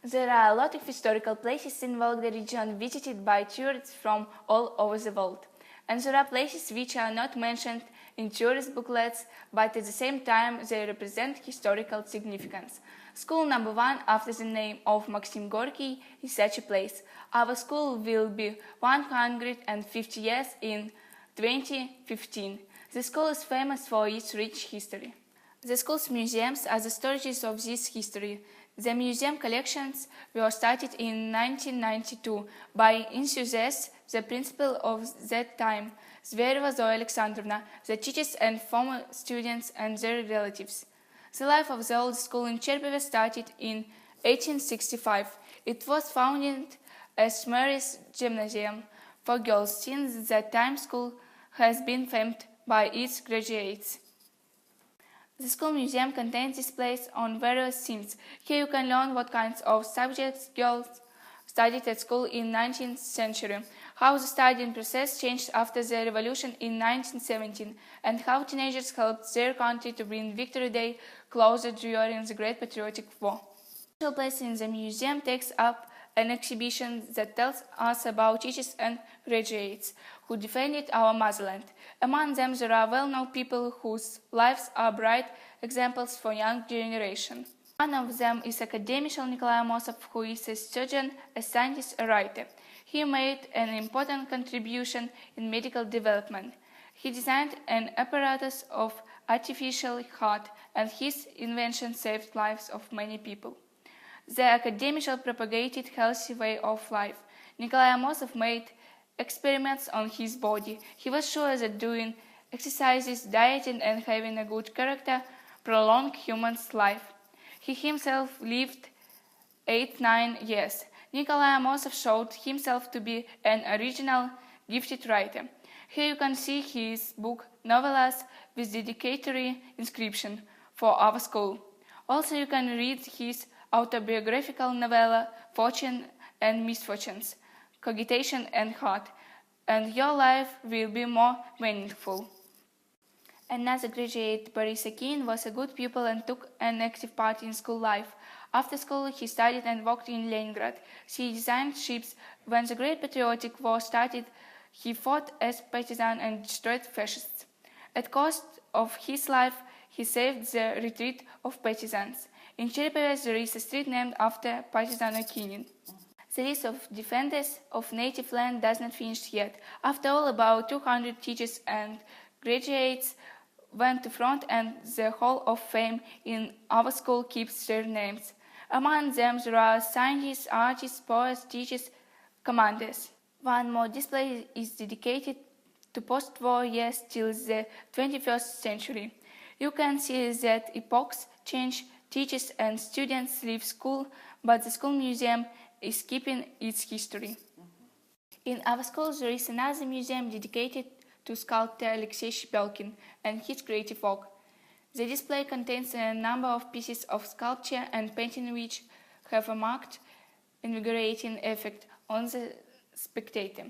There are a lot of historical places in Volga region visited by tourists from all over the world. And there are places which are not mentioned in tourist booklets, but at the same time they represent historical significance. School number 1, after the name of Maxim Gorky, is such a place. Our school will be 150 years in 2015. The school is famous for its rich history. The school's museums are the storages of this history. The museum collections were started in 1992 by enthusiasts, the principal of that time, Zvereva Zoya Alexandrovna, the teachers and former students and their relatives. The life of the old school in Череповца started in 1865. It was founded as Mary's Gymnasium for girls. Since that time, school has been famed by its graduates. The school museum contains displays on various themes. Here you can learn what kinds of subjects girls studied at school in the 19th century, how the studying process changed after the revolution in 1917, and how teenagers helped their country to bring Victory Day closer during the Great Patriotic War. The special place in the museum takes up an exhibition that tells us about teachers and graduates who defended our motherland. Among them there are well-known people whose lives are bright examples for young generation. One of them is academic Nikolai Amosov, who is a surgeon, a scientist, a writer. He made an important contribution in medical development. He designed an apparatus of artificial heart, and his invention saved lives of many people. The academic propagated healthy way of life. Nikolai Amosov made experiments on his body. He was sure that doing exercises, dieting, and having a good character prolong human's life. He himself lived 8-9 years. Nikolai Amosov showed himself to be an original, gifted writer. Here you can see his book Novellas with dedicatory inscription for our school. Also you can read his autobiographical novella Fortune and Misfortunes, Cogitation and Heart, and your life will be more meaningful. Another graduate, Boris Akin, was a good pupil and took an active part in school life. After school, he studied and worked in Leningrad. He designed ships. When the Great Patriotic War started, he fought as partisan and destroyed fascists. At cost of his life, he saved the retreat of partisans. In Череповец there is a street named after partisan Akinin. The list of defenders of native land does not finish yet. After all, about 200 teachers and graduates went to front, and the Hall of Fame in our school keeps their names. Among them there are scientists, artists, poets, teachers, commanders. One more display is dedicated to post-war years till the 21st century. You can see that epochs change, teachers and students leave school, but the school museum is keeping its history. In our school there is another museum dedicated to sculptor Alexei Shepelkin and his creative work. The display contains a number of pieces of sculpture and painting which have a marked, invigorating effect on the spectator.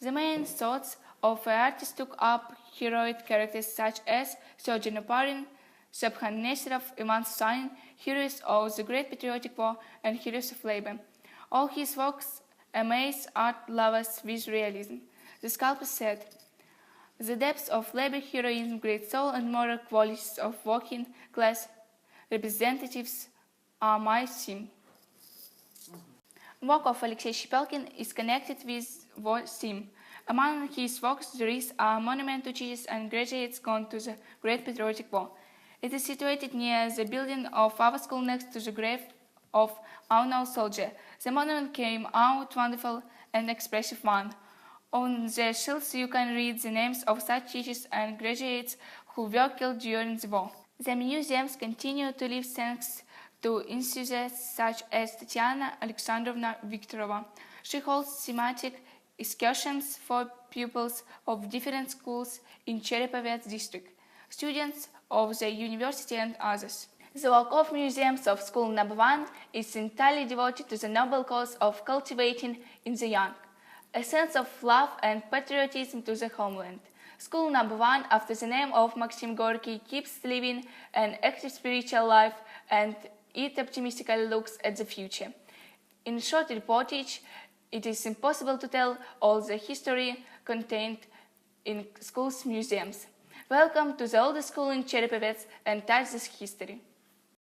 The main thoughts of the artist took up heroic characters such as Sergei Naparin, Subhan Nesterov, Ivan Susanin, heroes of the Great Patriotic War and heroes of labor. All his works amaze art lovers with realism. The sculptor said, "The depths of labor heroism, great soul and moral qualities of working class representatives are my theme." Work of Alexei Shepelkin is connected with war theme. Among his works there is a monument to teachers and graduates gone to the Great Patriotic War. It is situated near the building of our school next to the grave of unknown soldier. The monument came out wonderful and expressive one. On the shields you can read the names of such teachers and graduates who were killed during the war. The museums continue to live thanks to enthusiasts such as Tatiana Alexandrovna Viktorova. She holds thematic excursions for pupils of different schools in Череповец district, students of the university and others. The work of museums of school number 1 is entirely devoted to the noble cause of cultivating in the young a sense of love and patriotism to the homeland. School number 1, after the name of Maxim Gorky, keeps living an active spiritual life and it optimistically looks at the future. In a short reportage, it is impossible to tell all the history contained in schools' museums. Welcome to the oldest school in Череповец and touch this history.